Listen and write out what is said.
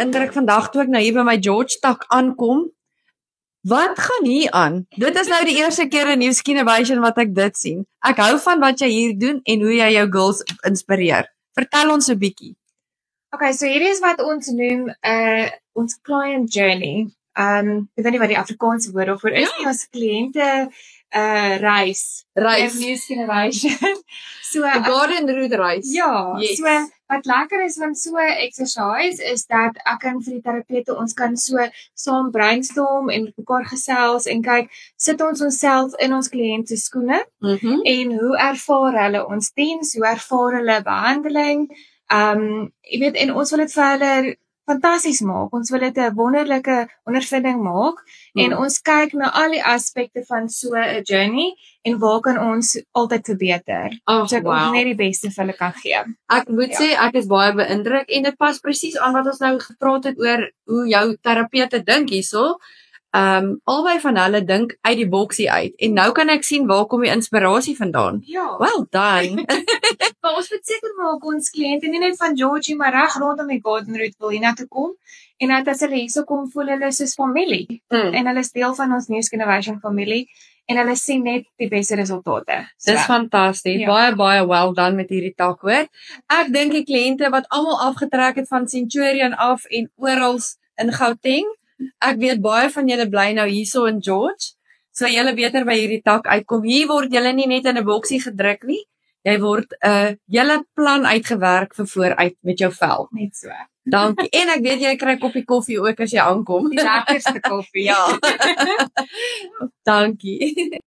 beïndruk vandag toe ek nou hier by my George tak aankom. Wat gaan hier aan? Dit is nou die eerste keer in New Skin Innovation wat ek dit sien. Ek hou van wat jy hier doen en hoe jy jou girls inspireer. Vertel ons 'n bietjie. Okay, so hierdie is wat ons noem ons client journey. Ek weet nie wat die Afrikaanse woord daarvoor is nie, ons kliënte reis. New Skin Innovation. So 'n garden route reis. Ja, yes. So wat lekker is van so 'n exercise is dat ek kan vir die terapeute ons kan so saam brainstorm en met mekaar gesels en kyk, sit ons onsself in ons kliënt se skoene en hoe ervaar hulle ons diens, hoe ervaar hulle behandeling. Jy weet, en ons wil dit vir hulle fantasties maak. Ons wil dit 'n wonderlike ondervinding maak en ons kyk na al die aspekte van so 'n journey en waar kan ons altyd verbeter. So ek ons net die beste vir hulle kan gee. Ek moet sê ek is baie beïndruk en dit pas presies aan wat ons nou gepraat het oor hoe jou terapeute dink hierso. Albei van hulle dink uit die boksie uit en nou kan ek sien waar kom die inspirasie vandaan. Ja. Well done. Maar ons moet seker maak ons kliënte nie net van Georgie maar reg rondom die garden route wil hiernatoe kom en dat as hulle hierso kom voel hulle soos familie en hulle is deel van ons New Skin Innovation familie en hulle sien net die beste resultate. So. Dis fantasties. Ja. Baie well done met hierdie tak hoor. Ek dink die kliënte wat almal afgetrek het van Centurion af en oral in Gauteng. Ek weet baie van julle bly nou hierso in George. So julle beter by hierdie tak uitkom. Hier word julle nie net in 'n boksie gedruk nie. Jy word 'n hele plan uitgewerk vir vooruit met jou vel. Net so. Dankie. En ek weet jy kry 'n koppie koffie ook as jy aankom. Die lekkerste koffie. Ja. Dankie.